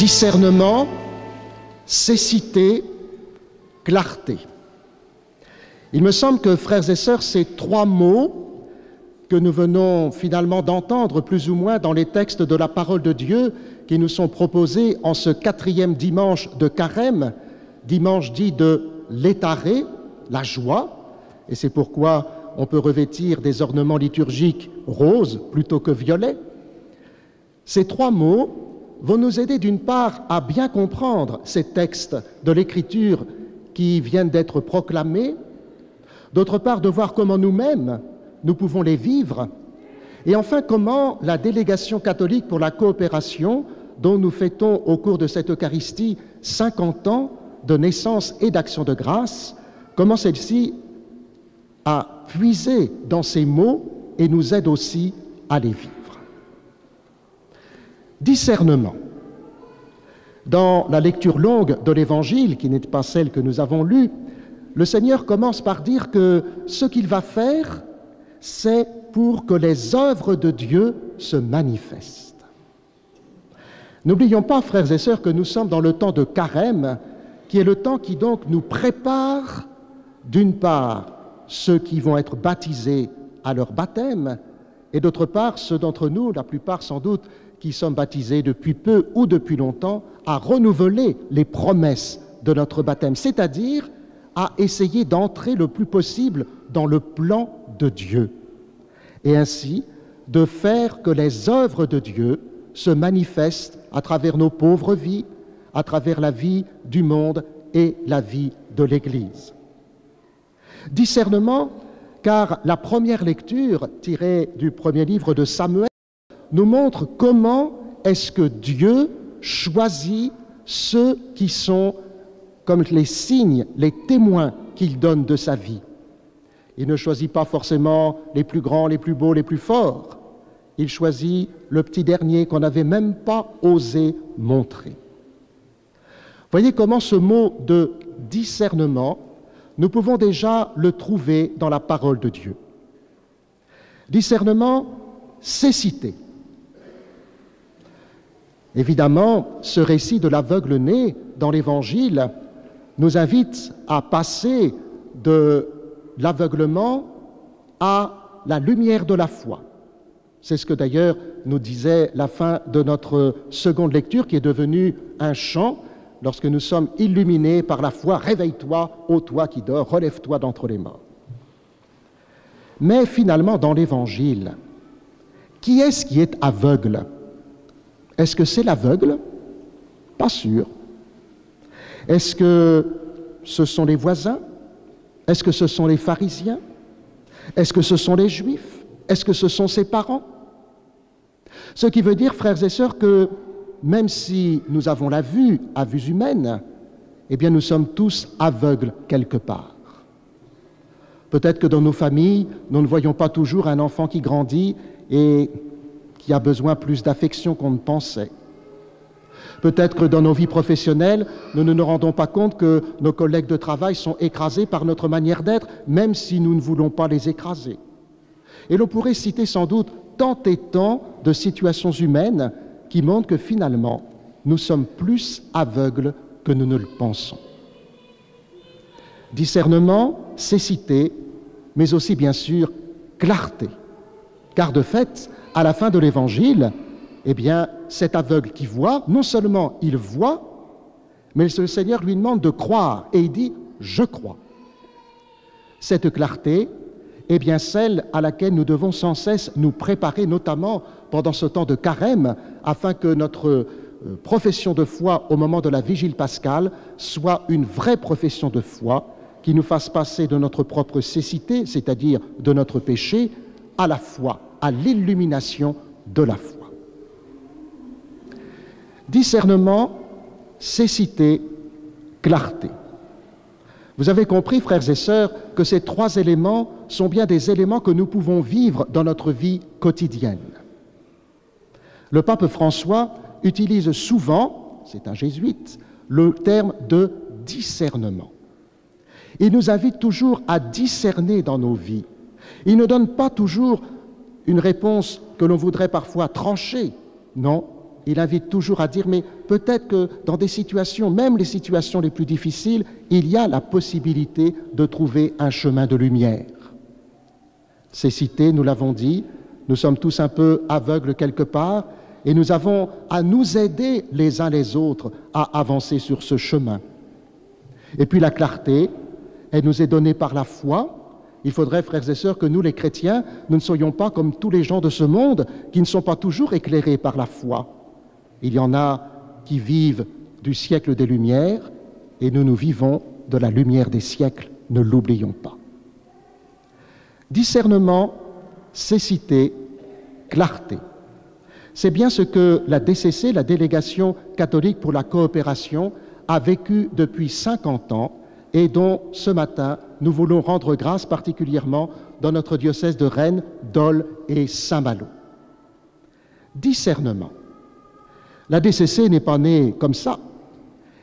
discernement, cécité, clarté. Il me semble que, frères et sœurs, ces trois mots que nous venons finalement d'entendre plus ou moins dans les textes de la parole de Dieu qui nous sont proposés en ce 4e dimanche de Carême, dimanche dit de l'étaré, la joie, et c'est pourquoi on peut revêtir des ornements liturgiques roses plutôt que violets. Ces trois mots vont nous aider d'une part à bien comprendre ces textes de l'Écriture qui viennent d'être proclamés, d'autre part de voir comment nous-mêmes, nous pouvons les vivre, et enfin comment la délégation catholique pour la coopération, dont nous fêtons au cours de cette Eucharistie 50 ans de naissance et d'action de grâce, comment celle-ci a puisé dans ces mots et nous aide aussi à les vivre. Discernement. Dans la lecture longue de l'Évangile, qui n'est pas celle que nous avons lue, le Seigneur commence par dire que ce qu'il va faire, c'est pour que les œuvres de Dieu se manifestent. N'oublions pas, frères et sœurs, que nous sommes dans le temps de Carême, qui est le temps qui donc nous prépare, d'une part, ceux qui vont être baptisés à leur baptême, et d'autre part, ceux d'entre nous, la plupart sans doute, qui sommes baptisés depuis peu ou depuis longtemps, à renouveler les promesses de notre baptême, c'est-à-dire à essayer d'entrer le plus possible dans le plan de Dieu, et ainsi de faire que les œuvres de Dieu se manifestent à travers nos pauvres vies, à travers la vie du monde et la vie de l'Église. Discernement, car la première lecture, tirée du premier livre de Samuel, nous montre comment est-ce que Dieu choisit ceux qui sont comme les signes, les témoins qu'il donne de sa vie. Il ne choisit pas forcément les plus grands, les plus beaux, les plus forts. Il choisit le petit dernier qu'on n'avait même pas osé montrer. Voyez comment ce mot de discernement, nous pouvons déjà le trouver dans la parole de Dieu. Discernement, cécité. Évidemment, ce récit de l'aveugle-né dans l'Évangile nous invite à passer de l'aveuglement à la lumière de la foi. C'est ce que d'ailleurs nous disait la fin de notre seconde lecture, qui est devenue un chant lorsque nous sommes illuminés par la foi. Réveille-toi, ô toi qui dors, relève-toi d'entre les morts. Mais finalement, dans l'Évangile, qui est-ce qui est aveugle ? Est-ce que c'est l'aveugle ? Pas sûr. Est-ce que ce sont les voisins ? Est-ce que ce sont les pharisiens ? Est-ce que ce sont les juifs ? Est-ce que ce sont ses parents ? Ce qui veut dire, frères et sœurs, que même si nous avons la vue à vue humaine, eh bien nous sommes tous aveugles quelque part. Peut-être que dans nos familles, nous ne voyons pas toujours un enfant qui grandit et qui a besoin plus d'affection qu'on ne pensait. Peut-être que dans nos vies professionnelles, nous ne nous rendons pas compte que nos collègues de travail sont écrasés par notre manière d'être, même si nous ne voulons pas les écraser. Et l'on pourrait citer sans doute tant et tant de situations humaines qui montrent que finalement, nous sommes plus aveugles que nous ne le pensons. Discernement, cécité, mais aussi bien sûr clarté. Car de fait, à la fin de l'Évangile, eh bien, cet aveugle qui voit, non seulement il voit, mais le Seigneur lui demande de croire, et il dit « je crois ». Cette clarté est bien celle à laquelle nous devons sans cesse nous préparer, notamment pendant ce temps de carême, afin que notre profession de foi au moment de la vigile pascale soit une vraie profession de foi qui nous fasse passer de notre propre cécité, c'est-à-dire de notre péché, à la foi, à l'illumination de la foi. Discernement, cécité, clarté. Vous avez compris, frères et sœurs, que ces trois éléments sont bien des éléments que nous pouvons vivre dans notre vie quotidienne. Le pape François utilise souvent, c'est un jésuite, le terme de discernement. Il nous invite toujours à discerner dans nos vies. Il ne donne pas toujours une réponse que l'on voudrait parfois trancher. Non, il invite toujours à dire, mais peut-être que dans des situations, même les situations les plus difficiles, il y a la possibilité de trouver un chemin de lumière. Ces cités, nous l'avons dit, nous sommes tous un peu aveugles quelque part, et nous avons à nous aider les uns les autres à avancer sur ce chemin. Et puis la clarté, elle nous est donnée par la foi. Il faudrait, frères et sœurs, que nous, les chrétiens, nous ne soyons pas comme tous les gens de ce monde qui ne sont pas toujours éclairés par la foi. Il y en a qui vivent du siècle des Lumières et nous vivons de la lumière des siècles, ne l'oublions pas. Discernement, cécité, clarté. C'est bien ce que la DCC, la Délégation catholique pour la coopération, a vécu depuis 50 ans et dont ce matin nous voulons rendre grâce particulièrement dans notre diocèse de Rennes, Dole et Saint-Malo. Discernement. La DCC n'est pas née comme ça.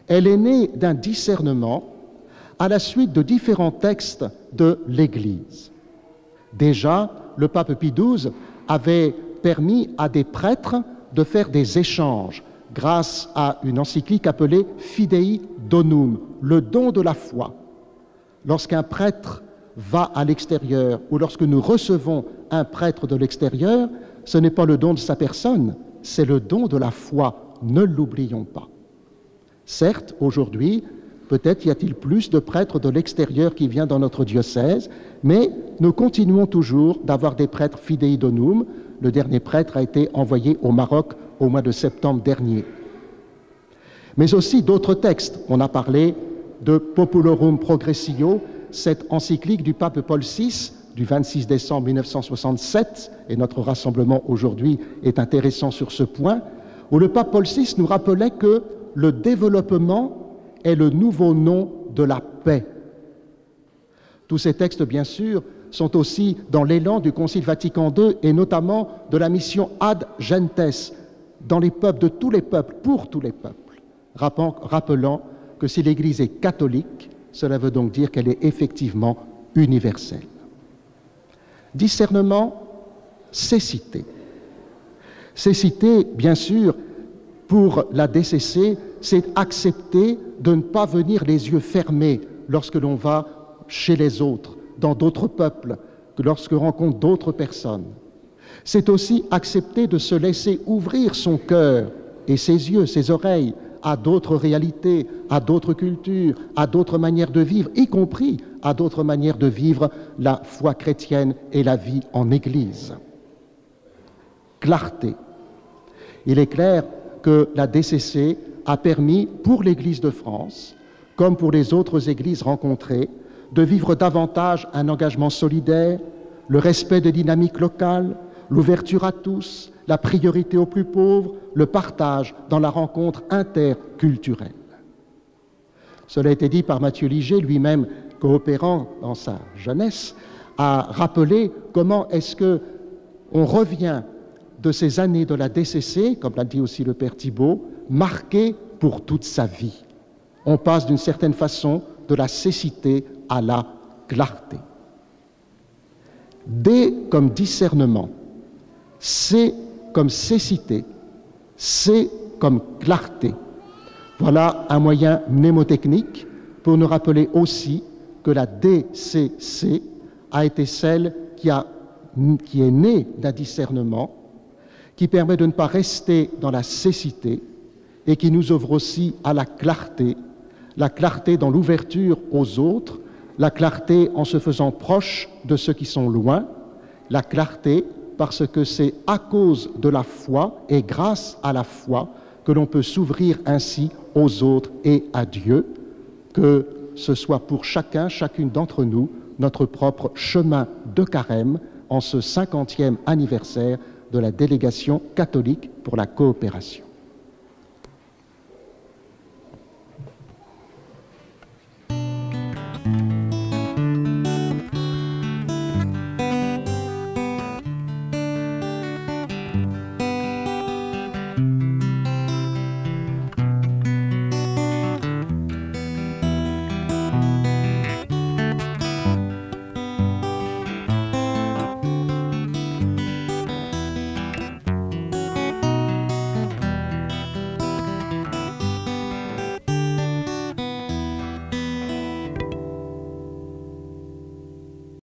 Elle est née d'un discernement à la suite de différents textes de l'Église. Déjà, le pape Pie XII avait permis à des prêtres de faire des échanges grâce à une encyclique appelée Fidei Donum, le don de la foi. Lorsqu'un prêtre va à l'extérieur ou lorsque nous recevons un prêtre de l'extérieur, ce n'est pas le don de sa personne, c'est le don de la foi, ne l'oublions pas. Certes, aujourd'hui, peut-être y a-t-il plus de prêtres de l'extérieur qui viennent dans notre diocèse, mais nous continuons toujours d'avoir des prêtres Fidei Donum. Le dernier prêtre a été envoyé au Maroc au mois de septembre dernier. Mais aussi d'autres textes. On a parlé de Populorum Progressio, cette encyclique du pape Paul VI du 26 décembre 1967, et notre rassemblement aujourd'hui est intéressant sur ce point, où le pape Paul VI nous rappelait que le développement est le nouveau nom de la paix. Tous ces textes, bien sûr, sont aussi dans l'élan du Concile Vatican II et notamment de la mission Ad Gentes, dans les peuples, de tous les peuples, pour tous les peuples, rappelant que si l'Église est catholique, cela veut donc dire qu'elle est effectivement universelle. Discernement, cécité. Cécité, bien sûr, pour la DCC, c'est accepter de ne pas venir les yeux fermés lorsque l'on va chez les autres, dans d'autres peuples, que lorsque l'on rencontre d'autres personnes. C'est aussi accepter de se laisser ouvrir son cœur et ses yeux, ses oreilles, à d'autres réalités, à d'autres cultures, à d'autres manières de vivre, y compris à d'autres manières de vivre la foi chrétienne et la vie en Église. Clarté. Il est clair que la DCC a permis pour l'Église de France, comme pour les autres églises rencontrées, de vivre davantage un engagement solidaire, le respect des dynamiques locales, l'ouverture à tous, la priorité aux plus pauvres, le partage dans la rencontre interculturelle. Cela a été dit par Mathieu Liget, lui-même coopérant dans sa jeunesse, a rappelé comment est-ce qu'on revient de ces années de la DCC, comme l'a dit aussi le Père Thibault, marquées pour toute sa vie. On passe d'une certaine façon de la cécité à la clarté. D comme discernement, C comme cécité, C comme clarté. Voilà un moyen mnémotechnique pour nous rappeler aussi que la DCC a été celle qui est née d'un discernement, qui permet de ne pas rester dans la cécité et qui nous ouvre aussi à la clarté dans l'ouverture aux autres, la clarté en se faisant proche de ceux qui sont loin, la clarté parce que c'est à cause de la foi et grâce à la foi que l'on peut s'ouvrir ainsi aux autres et à Dieu, que ce soit pour chacune d'entre nous, notre propre chemin de carême en ce 50e anniversaire de la Délégation catholique pour la coopération.